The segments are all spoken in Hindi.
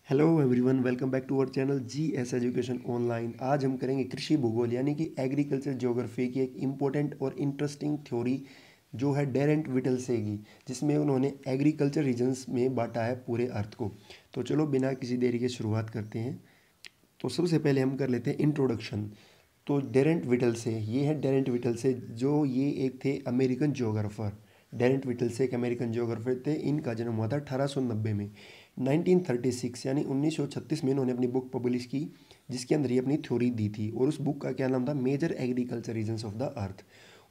Hello everyone, welcome back to our channel GS education online. आज हम करेंगे कृषि भूगोल यानी कि एग्रीकल्चर ज्योग्राफी की एक इम्पोर्टेंट और इंटरेस्टिंग थ्योरी जो है डेरेंट विटलसे की, जिसमें उन्होंने एग्रीकल्चर रीजन्स में बांटा है पूरे अर्थ को। तो चलो बिना किसी देरी के शुरुआत करते हैं। तो सबसे पहले हम कर लेते हैं इंट्रोडक्शन। तो डेरेंट विटलसे, ये है डेरेंट विटलसे, जो ये एक थे अमेरिकन ज्योग्राफर। डेरेंट विटलसे एक अमेरिकन ज्योग्राफर थे। इनका जन्म हुआ था 1890 में। 1936 यानी 1936 में इन्होंने अपनी बुक पब्लिश की, जिसके अंदर ये अपनी थ्योरी दी थी। और उस बुक का क्या नाम था? Major agriculture regions of the earth.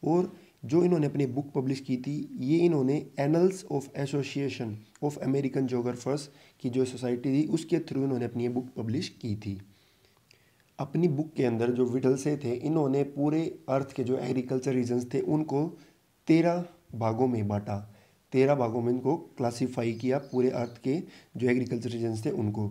और जो इन्होंने अपनी बुक पब्लिश की थी, ये इन्होंने annals of association of American geographers की जो सोसाइटी थी, उसके थ्रू इन्होंने अपनी ये बुक पब्लिश की थी। अपनी बुक के अंदर जो विटलसे थे, इन्होंने पूरे अर्थ के जो एग्रीकल्चर रीजन्स थे उनको 13 भागों में बांटा। 13 भागों में इनको क्लासीफाई किया, पूरे अर्थ के जो एग्रीकल्चर रीजन्स थे उनको।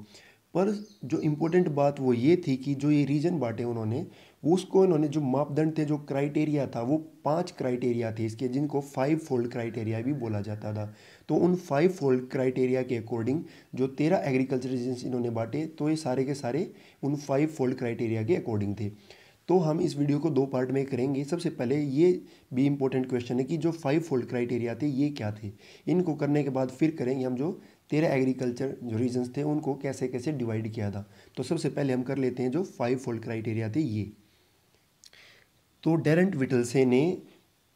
पर जो इम्पोर्टेंट बात वो ये थी कि जो ये रीजन बांटे उन्होंने, उसको इन्होंने जो मापदंड थे, जो क्राइटेरिया था, वो 5 क्राइटेरिया थे इसके, जिनको 5 फोल्ड क्राइटेरिया भी बोला जाता था। तो उन 5 फोल्ड क्राइटेरिया के अकॉर्डिंग जो 13 एग्रीकल्चर रीजन्स इन्होंने बांटे, तो ये सारे के सारे उन 5 फोल्ड क्राइटेरिया के अकॉर्डिंग थे। तो हम इस वीडियो को 2 पार्ट में करेंगे। सबसे पहले ये भी इंपॉर्टेंट क्वेश्चन है कि जो 5 फोल्ड क्राइटेरिया थे ये क्या थे। इनको करने के बाद फिर करेंगे हम जो 13 एग्रीकल्चर जो रीजन्स थे उनको कैसे कैसे डिवाइड किया था। तो सबसे पहले हम कर लेते हैं जो 5 फोल्ड क्राइटेरिया थे ये। तो डेरेंट विटलसे ने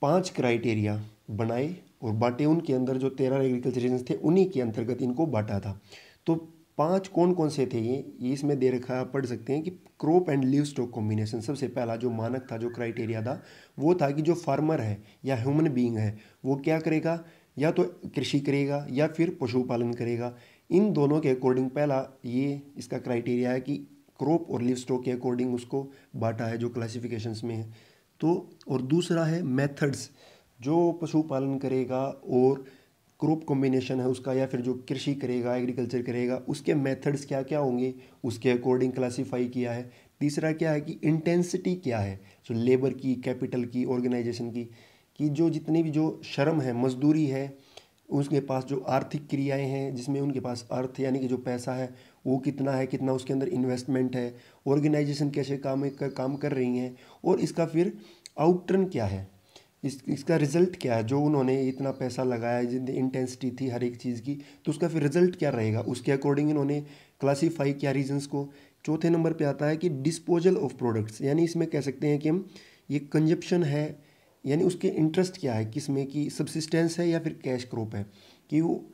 5 क्राइटेरिया बनाए और बांटे। उनके अंदर जो 13 एग्रीकल्चर रीजन्स थे उन्हीं के अंतर्गत इनको बांटा था। तो 5 कौन कौन से थे ये इसमें दे रखा है, आप पढ़ सकते हैं कि crop and leave stock combination. सबसे पहला जो मानक था, जो क्राइटेरिया था, वो था कि जो फार्मर है या ह्यूमन बीइंग है, वो क्या करेगा? या तो कृषि करेगा या फिर पशुपालन करेगा। इन दोनों के अकॉर्डिंग पहला ये इसका क्राइटेरिया है कि क्रॉप और लिव स्टॉक के अकॉर्डिंग उसको बांटा है, जो क्लासिफिकेशंस में है। तो और दूसरा है मेथड्स, जो पशुपालन करेगा और क्रॉप कॉम्बिनेशन है उसका, या फिर जो कृषि करेगा, एग्रीकल्चर करेगा, उसके मेथड्स क्या क्या होंगे, उसके अकॉर्डिंग क्लासीफाई किया है। तीसरा क्या है कि इंटेंसिटी क्या है, जो लेबर की, कैपिटल की, ऑर्गेनाइजेशन की, कि जो जितनी भी जो श्रम है, मजदूरी है, उसके पास जो आर्थिक क्रियाएं हैं, जिसमें उनके पास अर्थ यानी कि जो पैसा है वो कितना है, कितना उसके अंदर इन्वेस्टमेंट है, ऑर्गेनाइजेशन कैसे काम कर रही हैं, और इसका फिर आउटटर्न क्या है, इसका रिजल्ट क्या है। जो उन्होंने इतना पैसा लगाया, जितनी इंटेंसिटी थी हर एक चीज़ की, तो उसका फिर रिजल्ट क्या रहेगा, उसके अकॉर्डिंग इन्होंने क्लासीफाई किया रीजन्स को। चौथे नंबर पे आता है कि डिस्पोजल ऑफ प्रोडक्ट्स, यानी इसमें कह सकते हैं कि हम ये कंजप्शन है, यानी उसके इंटरेस्ट क्या है, किस में, कि सब्सिस्टेंस है या फिर कैश क्रॉप है, कि वो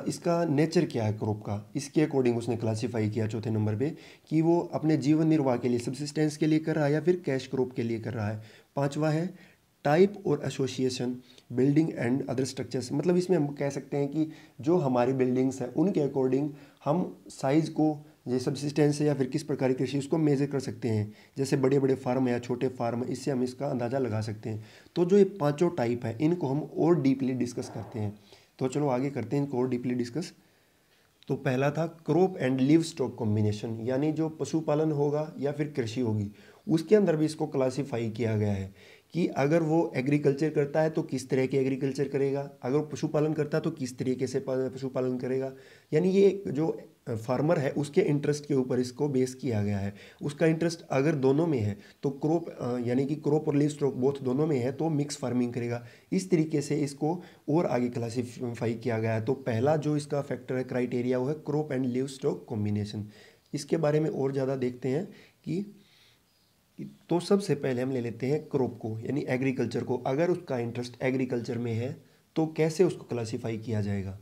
इसका नेचर क्या है क्रॉप का, इसके अकॉर्डिंग उसने क्लासीफाई किया चौथे नंबर पे, कि वो अपने जीवन निर्वाह के लिए, सब्सिस्टेंस के लिए कर रहा है या फिर कैश क्रॉप के लिए कर रहा है। पांचवा है टाइप और association, building and other structures. मतलब इसमें हम कह सकते हैं कि जो हमारी बिल्डिंग्स हैं उनके अकॉर्डिंग हम साइज़ को, ये सब्सिस्टेंस है या फिर किस प्रकार की कृषि, उसको मेजर कर सकते हैं। जैसे बड़े बड़े फार्म या छोटे फार्म, इससे हम इसका अंदाज़ा लगा सकते हैं। तो जो ये पांचों टाइप है, इनको हम और डीपली डिस्कस करते हैं। तो चलो आगे करते हैं इनको और डीपली डिस्कस। तो पहला था crop and live stock combination, यानी जो पशुपालन होगा या फिर कृषि होगी, उसके अंदर भी इसको क्लासीफाई किया गया है कि अगर वो एग्रीकल्चर करता है तो किस तरह के एग्रीकल्चर करेगा, अगर वो पशुपालन करता है तो किस तरीके से पशुपालन करेगा। यानी ये जो फार्मर है उसके इंटरेस्ट के ऊपर इसको बेस किया गया है। उसका इंटरेस्ट अगर दोनों में है तो क्रॉप, यानी कि क्रॉप और लिव स्टॉक बोथ दोनों में है, तो मिक्स फार्मिंग करेगा। इस तरीके से इसको और आगे क्लासीफाई किया गया है। तो पहला जो इसका फैक्टर है, क्राइटेरिया, वो है crop and live stock combination. इसके बारे में और ज़्यादा देखते हैं कि तो सबसे पहले हम ले लेते हैं क्रॉप को, यानी एग्रीकल्चर को। अगर उसका इंटरेस्ट एग्रीकल्चर में है तो कैसे उसको क्लासीफाई किया जाएगा।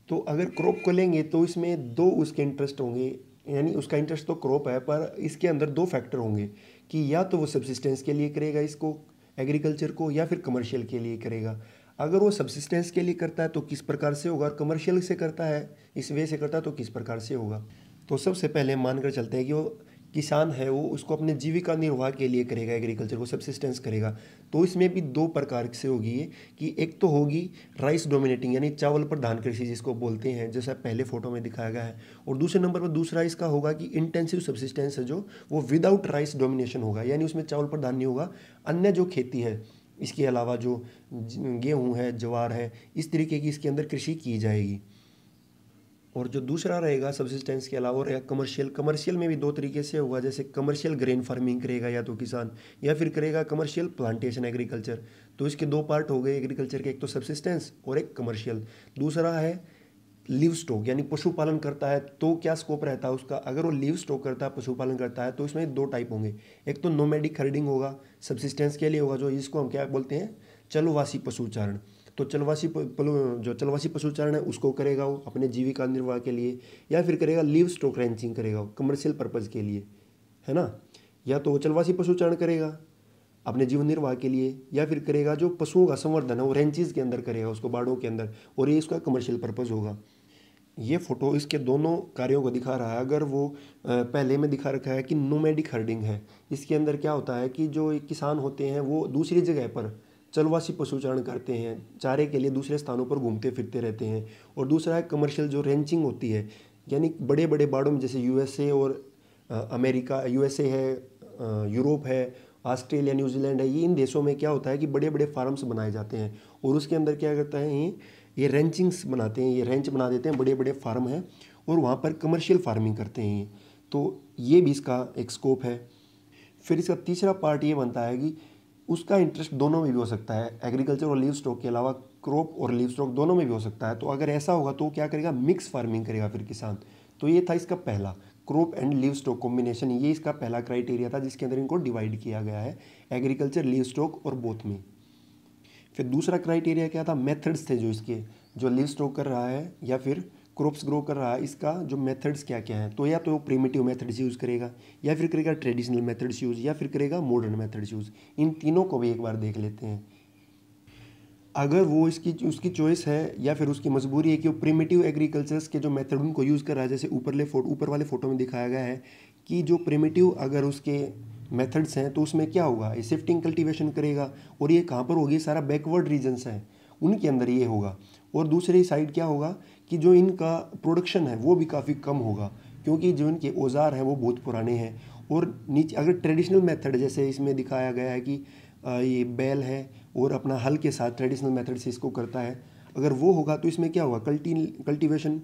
तो अगर क्रॉप को लेंगे तो इसमें दो उसके इंटरेस्ट होंगे, यानी उसका इंटरेस्ट तो क्रॉप है, पर इसके अंदर दो फैक्टर होंगे कि या तो वो सब्सिस्टेंस के लिए करेगा इसको, एग्रीकल्चर को, या फिर कमर्शियल के लिए करेगा। अगर वो सब्सिस्टेंस के लिए करता है तो किस प्रकार से होगा, और कमर्शियल से करता है, इस वे से करता है, तो किस प्रकार से होगा। तो सबसे पहले मानकर चलते हैं कि वो किसान है, वो उसको अपने जीविका निर्वाह के लिए करेगा, एग्रीकल्चर को सब्सिस्टेंस करेगा। तो इसमें भी दो प्रकार से होगी ये, कि एक तो होगी राइस डोमिनेटिंग, यानी चावल प्रधान कृषि जिसको बोलते हैं, जैसा पहले फोटो में दिखाया गया है। और दूसरे नंबर पर दूसरा इसका होगा कि इंटेंसिव सब्सिस्टेंस है, जो वो विदाउट राइस डोमिनेशन होगा, यानी उसमें चावल प्रधान नहीं होगा, अन्य जो खेती है इसके अलावा जो गेहूँ है, ज्वार है, इस तरीके की इसके अंदर कृषि की जाएगी। और जो दूसरा रहेगा सब्सिस्टेंस के अलावा रहेगा कमर्शियल। कमर्शियल में भी दो तरीके से होगा, जैसे कमर्शियल ग्रेन फार्मिंग करेगा या तो किसान, या फिर करेगा कमर्शियल प्लांटेशन एग्रीकल्चर। तो इसके दो पार्ट हो गए एग्रीकल्चर के, एक तो सब्सिस्टेंस और एक कमर्शियल। दूसरा है लिव स्टॉक, यानी पशुपालन करता है तो क्या स्कोप रहता है उसका। अगर वो लिव स्टॉक करता है, पशुपालन करता है, तो इसमें दो टाइप होंगे। एक तो नोमैडिक हर्डिंग होगा, सब्सिस्टेंस के लिए होगा, जो जिसको हम क्या बोलते हैं, चलवासी पशुचारण। तो जो चलवासी पशुचारण है उसको करेगा वो अपने जीविका निर्वाह के लिए, या फिर करेगा लिव स्टॉक रेंचिंग करेगा वो कमर्शियल पर्पज़ के लिए, है ना। या तो वो चलवासी पशुचारण करेगा अपने जीवन निर्वाह के लिए, या फिर करेगा जो पशुओं का संवर्धन है वो रेंचेज के अंदर करेगा, उसको बाड़ों के अंदर, और ये इसका कमर्शियल पर्पज़ होगा। ये फोटो इसके दोनों कार्यों को दिखा रहा है। अगर वो पहले में दिखा रखा है कि नोमैडिक हर्डिंग है, इसके अंदर क्या होता है कि जो किसान होते हैं वो दूसरी जगह पर चलवासी पशुचारण करते हैं, चारे के लिए दूसरे स्थानों पर घूमते फिरते रहते हैं। और दूसरा है कमर्शियल जो रेंचिंग होती है, यानी बड़े बड़े बाड़ों में, जैसे यूएसए और अमेरिका, यूएसए है, यूरोप है, ऑस्ट्रेलिया, न्यूजीलैंड है, ये इन देशों में क्या होता है कि बड़े बड़े फार्म्स बनाए जाते हैं, और उसके अंदर क्या करता है ये रेंचिंग्स बनाते हैं, ये रेंच बना देते हैं, बड़े बड़े फार्म हैं, और वहाँ पर कमर्शियल फार्मिंग करते हैं ये। तो ये भी इसका एक स्कोप है। फिर इसका तीसरा पार्ट ये बनता है कि उसका इंटरेस्ट दोनों में भी हो सकता है, एग्रीकल्चर और लीव स्टॉक के अलावा क्रॉप और लीव स्टॉक दोनों में भी हो सकता है। तो अगर ऐसा होगा तो क्या करेगा, मिक्स फार्मिंग करेगा फिर किसान। तो ये था इसका पहला, crop and leave stock combination, ये इसका पहला क्राइटेरिया था जिसके अंदर इनको डिवाइड किया गया है, एग्रीकल्चर, लीव स्टॉक और बोथ में। फिर दूसरा क्राइटेरिया क्या था, मेथड्स थे जो इसके, जो लीव स्टॉक कर रहा है या फिर क्रॉप्स ग्रो कर रहा है, इसका जो मेथड्स क्या क्या है। तो या तो प्रिमिटिव मेथड्स यूज़ करेगा, या फिर करेगा ट्रेडिशनल मेथड्स यूज़, या फिर करेगा मॉडर्न मेथड्स यूज़। इन तीनों को भी एक बार देख लेते हैं। अगर वो उसकी चॉइस है या फिर उसकी मजबूरी है कि वो प्रिमिटिव एग्रीकल्चर्स के जो मेथड उनको यूज़ कर रहा है, जैसे ऊपर वाले फोटो में दिखाया गया है कि जो प्रिमिटिव अगर उसके मेथड्स हैं तो उसमें क्या होगा, ये शिफ्टिंग कल्टीवेशन करेगा, और ये कहाँ पर होगी, सारा बैकवर्ड रीजन्स हैं उनके अंदर ये होगा। और दूसरी साइड क्या होगा कि जो इनका प्रोडक्शन है वो भी काफ़ी कम होगा, क्योंकि जो इनके औजार हैं वो बहुत पुराने हैं। और नीचे अगर ट्रेडिशनल मेथड, जैसे इसमें दिखाया गया है कि ये बैल है और अपना हल के साथ ट्रेडिशनल मेथड से इसको करता है, अगर वो होगा तो इसमें क्या होगा, कल्टीवेशन,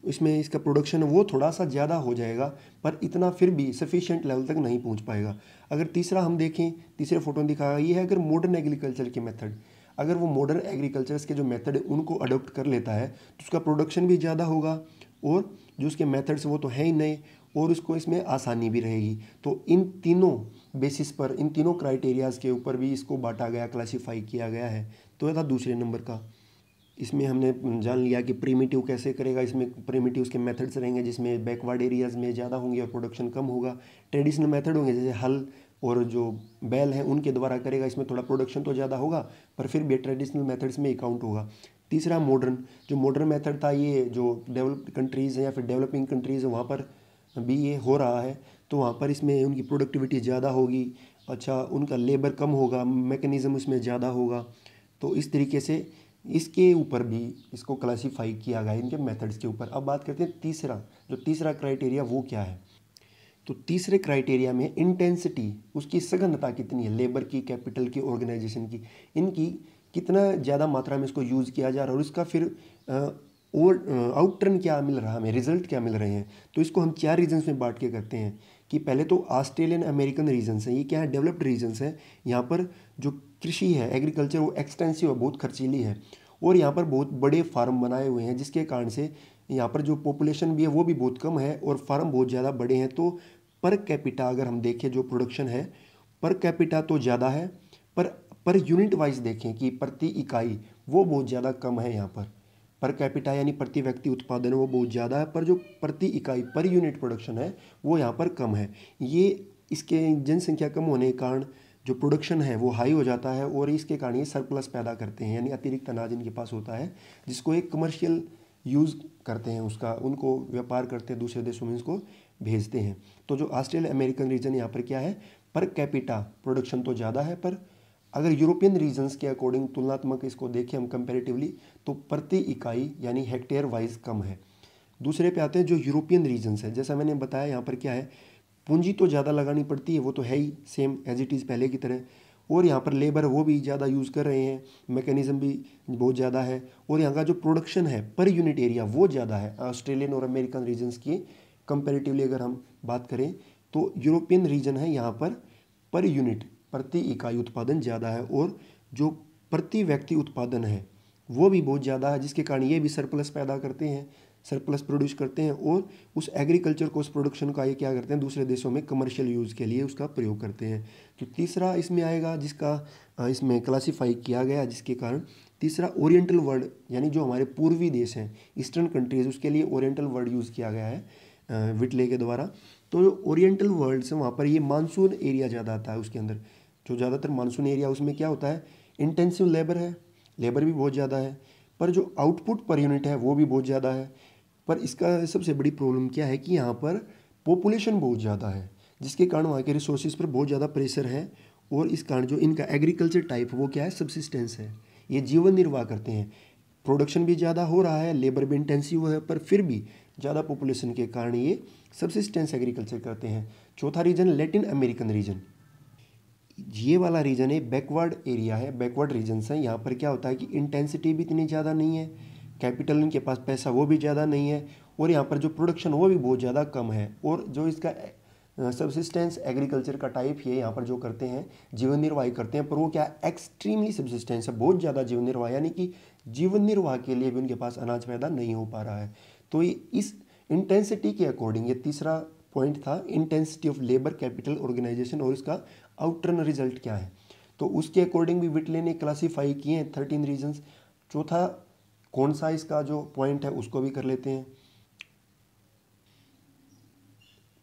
इसमें इसका प्रोडक्शन है वो थोड़ा सा ज़्यादा हो जाएगा, पर इतना फिर भी सफिशिएंट लेवल तक नहीं पहुंच पाएगा। अगर तीसरा हम देखें, तीसरे फोटो में दिखाया ये है, अगर मॉडर्न एग्रीकल्चर के मेथड, अगर वो मॉडर्न एग्रीकल्चर के जो मेथड है उनको अडोप्ट कर लेता है तो उसका प्रोडक्शन भी ज़्यादा होगा, और जो उसके मेथड्स वो तो है ही नए, और उसको इसमें आसानी भी रहेगी। तो इन तीनों बेसिस पर, इन तीनों क्राइटेरियाज़ के ऊपर भी इसको बांटा गया, क्लासीफाई किया गया है। तो यह था दूसरे नंबर का। इसमें हमने जान लिया कि प्रिमिटिव कैसे करेगा, इसमें प्रिमिटिव उसके मेथड्स रहेंगे जिसमें बैकवर्ड एरियाज़ में ज़्यादा होंगे और प्रोडक्शन कम होगा। ट्रेडिशनल मेथड होंगे जैसे हल और जो बैल हैं उनके द्वारा करेगा, इसमें थोड़ा प्रोडक्शन तो ज़्यादा होगा पर फिर भी ट्रेडिशनल मेथड्स में काउंट होगा। तीसरा मॉडर्न, जो मॉडर्न मेथड था ये जो डेवलप्ड कंट्रीज़ हैं या फिर डेवलपिंग कंट्रीज़ हैं वहाँ पर भी ये हो रहा है, तो वहाँ पर इसमें उनकी प्रोडक्टिविटी ज़्यादा होगी, अच्छा उनका लेबर कम होगा, मैकेनिज़्म उसमें ज़्यादा होगा। तो इस तरीके से इसके ऊपर भी इसको क्लासीफाई किया गया इनके मेथड्स के ऊपर। अब बात करते हैं तीसरा क्राइटेरिया वो क्या है। तो तीसरे क्राइटेरिया में इंटेंसिटी, उसकी सघनता कितनी है, लेबर की, कैपिटल की, ऑर्गेनाइजेशन की, इनकी कितना ज़्यादा मात्रा में इसको यूज़ किया जा रहा है, और इसका फिर और आउटटर्न क्या मिल रहा है, हमें रिजल्ट क्या मिल रहे हैं। तो इसको हम 4 रीजन्स में बांट के करते हैं कि पहले तो ऑस्ट्रेलियन अमेरिकन रीजन्स हैं, ये क्या है, डेवलप्ड रीजन्स हैं। यहाँ पर जो कृषि है, एग्रीकल्चर, वो एक्सटेंसिव है, बहुत खर्चीली है, और यहाँ पर बहुत बड़े फार्म बनाए हुए हैं, जिसके कारण से यहाँ पर जो पॉपुलेशन भी है वो भी बहुत कम है और फार्म बहुत ज़्यादा बड़े हैं। तो पर कैपिटा अगर हम देखें जो प्रोडक्शन है पर कैपिटा तो ज़्यादा है, पर यूनिट वाइज देखें कि प्रति इकाई वो बहुत ज़्यादा कम है। यहाँ पर कैपिटा यानी प्रति व्यक्ति उत्पादन वो बहुत ज़्यादा है, पर जो प्रति इकाई पर यूनिट प्रोडक्शन है वो यहाँ पर कम है। ये इसके जनसंख्या कम होने के कारण जो प्रोडक्शन है वो हाई हो जाता है, और इसके कारण ये सरप्लस पैदा करते हैं, यानी अतिरिक्त अनाज इनके पास होता है जिसको एक कमर्शियल यूज़ करते हैं, उसका उनको व्यापार करते हैं, दूसरे देशों में इसको भेजते हैं। तो जो ऑस्ट्रेलिया अमेरिकन रीजन यहाँ पर क्या है, पर कैपिटा प्रोडक्शन तो ज़्यादा है, पर अगर यूरोपियन रीजन्स के अकॉर्डिंग तुलनात्मक इसको देखें हम कंपैरेटिवली, तो प्रति इकाई यानी हेक्टेयर वाइज कम है। दूसरे पे आते हैं जो यूरोपियन रीजन्स है, जैसा मैंने बताया यहाँ पर क्या है, पूंजी तो ज़्यादा लगानी पड़ती है, वो तो है ही, सेम एज इट इज़ पहले की तरह, और यहाँ पर लेबर वो भी ज़्यादा यूज़ कर रहे हैं, मैकेनिज़्म भी बहुत ज़्यादा है, और यहाँ का जो प्रोडक्शन है पर यूनिट एरिया वो ज़्यादा है ऑस्ट्रेलियन और अमेरिकन रीजन्स की कंपेरेटिवली। अगर हम बात करें तो यूरोपियन रीजन है, यहाँ पर यूनिट प्रति इकाई उत्पादन ज़्यादा है, और जो प्रति व्यक्ति उत्पादन है वो भी बहुत ज़्यादा है, जिसके कारण ये भी सरप्लस पैदा करते हैं, सरप्लस प्रोड्यूस करते हैं, और उस एग्रीकल्चर को, उस प्रोडक्शन का ये क्या करते हैं, दूसरे देशों में कमर्शियल यूज़ के लिए उसका प्रयोग करते हैं। तो तीसरा इसमें आएगा जिसका इसमें क्लासीफाई किया गया, जिसके कारण तीसरा ओरिएंटल वर्ड, यानी जो हमारे पूर्वी देश हैं, ईस्टर्न कंट्रीज़, उसके लिए ओरिएंटल वर्ड यूज़ किया गया है विटले के द्वारा। तो जो ओरिएंटल वर्ल्ड से वहाँ पर ये मानसून एरिया ज़्यादा आता है, उसके अंदर जो ज़्यादातर मानसून एरिया, उसमें क्या होता है, इंटेंसिव लेबर है, लेबर भी बहुत ज़्यादा है, पर जो आउटपुट पर यूनिट है वो भी बहुत ज़्यादा है। पर इसका सबसे बड़ी प्रॉब्लम क्या है कि यहाँ पर पॉपुलेशन बहुत ज़्यादा है, जिसके कारण वहाँ के रिसोर्सेज पर बहुत ज़्यादा प्रेशर है, और इस कारण जो इनका एग्रीकल्चर टाइप वो क्या है, सब्सिस्टेंस है, ये जीवन निर्वाह करते हैं। प्रोडक्शन भी ज़्यादा हो रहा है, लेबर भी इंटेंसिव है, पर फिर भी ज़्यादा पॉपुलेशन के कारण ये सब्सिस्टेंस एग्रीकल्चर करते हैं। चौथा रीजन लैटिन अमेरिकन रीजन, ये वाला रीजन है बैकवर्ड एरिया है, बैकवर्ड रीजन्स हैं। यहाँ पर क्या होता है कि इंटेंसिटी भी इतनी ज़्यादा नहीं है, कैपिटल इनके पास पैसा वो भी ज़्यादा नहीं है, और यहाँ पर जो प्रोडक्शन वो भी बहुत ज़्यादा कम है, और जो इसका सब्सिस्टेंस एग्रीकल्चर का टाइप है, यहाँ पर जो करते हैं जीवन निर्वाह करते हैं, पर वो क्या एक्सट्रीमली सब्सिस्टेंस है, बहुत ज़्यादा जीवन निर्वाह, यानी कि जीवन निर्वाह के लिए भी उनके पास अनाज पैदा नहीं हो पा रहा है। तो ये इस इंटेंसिटी के अकॉर्डिंग, ये तीसरा पॉइंट था, intensity of labour capital organisation, और इसका आउटर्न रिजल्ट क्या है, तो उसके अकॉर्डिंग भी विटले ने क्लासीफाई किए हैं 13 रीजन्स। चौथा कौन सा इसका जो पॉइंट है उसको भी कर लेते हैं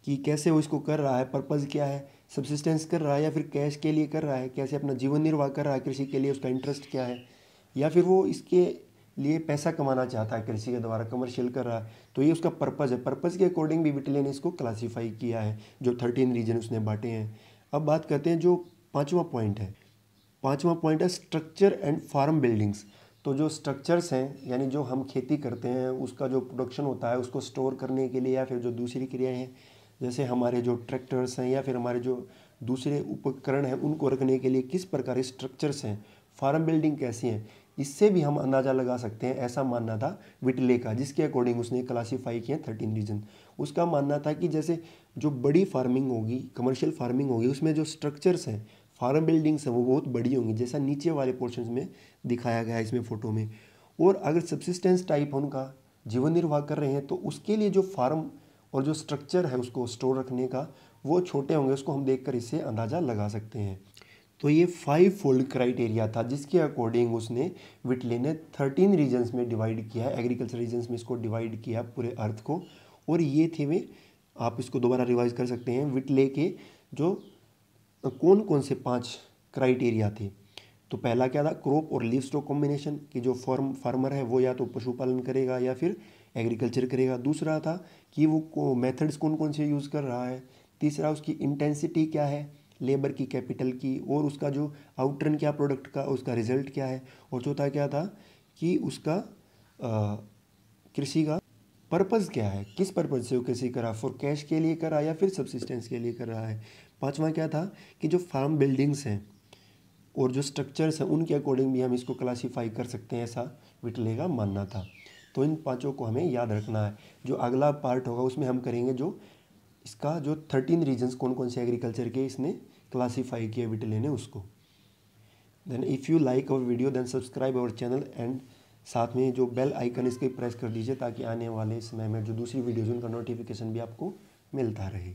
कि कैसे वो इसको कर रहा है, पर्पज़ क्या है, सब्सिस्टेंस कर रहा है या फिर कैश के लिए कर रहा है, कैसे अपना जीवन निर्वाह कर रहा है कृषि के लिए, उसका इंटरेस्ट क्या है, या फिर वो इसके लिए पैसा कमाना चाहता है कृषि के द्वारा, कमर्शियल कर रहा है, तो ये उसका पर्पज़ है। पर्पज़ के अकॉर्डिंग भी विटले ने इसको क्लासीफाई किया है, जो 13 रीजन उसने बांटे हैं। अब बात करते हैं जो पाँचवा पॉइंट है, पाँचवा पॉइंट है स्ट्रक्चर एंड फार्म बिल्डिंग्स। तो जो स्ट्रक्चर्स हैं, यानी जो हम खेती करते हैं उसका जो प्रोडक्शन होता है उसको स्टोर करने के लिए, या फिर जो दूसरी क्रियाएं हैं, जैसे हमारे जो ट्रैक्टर्स हैं या फिर हमारे जो दूसरे उपकरण हैं, उनको रखने के लिए किस प्रकार स्ट्रक्चर्स हैं, फार्म बिल्डिंग कैसी हैं, इससे भी हम अंदाज़ा लगा सकते हैं, ऐसा मानना था विटले का, जिसके अकॉर्डिंग उसने क्लासीफाई किए 13 रीजन। उसका मानना था कि जैसे जो बड़ी फार्मिंग होगी, कमर्शियल फार्मिंग होगी, उसमें जो स्ट्रक्चर्स हैं, फार्म बिल्डिंग्स हैं, वो बहुत बड़ी होंगी, जैसा नीचे वाले पोर्शंस में दिखाया गया है इसमें फ़ोटो में। और अगर सब्सिस्टेंस टाइप उनका जीवन निर्वाह कर रहे हैं, तो उसके लिए जो फार्म और जो स्ट्रक्चर है उसको स्टोर रखने का, वो छोटे होंगे, उसको हम देखकर इससे अंदाज़ा लगा सकते हैं। तो ये 5 फोल्ड क्राइटेरिया था, जिसके अकॉर्डिंग उसने विटले ने 13 रीजन्स में डिवाइड किया है, एग्रीकल्चर रीजन्स में इसको डिवाइड किया पूरे अर्थ को। और ये थे वे, आप इसको दोबारा रिवाइज कर सकते हैं, विटले के जो कौन कौन से 5 क्राइटेरिया थे। तो पहला क्या था, क्रॉप और लीव स्टॉक कॉम्बिनेशन, कि जो फार्मर है वो या तो पशुपालन करेगा या फिर एग्रीकल्चर करेगा। दूसरा था कि वो मेथड्स कौन कौन से यूज़ कर रहा है। तीसरा उसकी इंटेंसिटी क्या है, लेबर की, कैपिटल की, और उसका जो आउटरन क्या प्रोडक्ट का, उसका रिजल्ट क्या है। और चौथा क्या था कि उसका कृषि का पर्पज़ क्या है, किस पर्पज़ से वो कृषि करा, फॉर कैश के लिए करा या फिर सब्सिस्टेंस के लिए कर रहा है। पांचवा क्या था कि जो फार्म बिल्डिंग्स हैं और जो स्ट्रक्चर्स हैं उनके अकॉर्डिंग भी हम इसको क्लासीफाई कर सकते हैं, ऐसा विटले का मानना था। तो इन पांचों को हमें याद रखना है। जो अगला पार्ट होगा उसमें हम करेंगे जो इसका जो 13 रीजन्स कौन कौन से एग्रीकल्चर के इसने क्लासीफाई किया विटले ने, उसको। Then if you like our video then subscribe our channel, and साथ में जो बेल आइकन इसके प्रेस कर दीजिए, ताकि आने वाले समय में जो दूसरी वीडियोज़ उनका नोटिफिकेशन भी आपको मिलता रहे।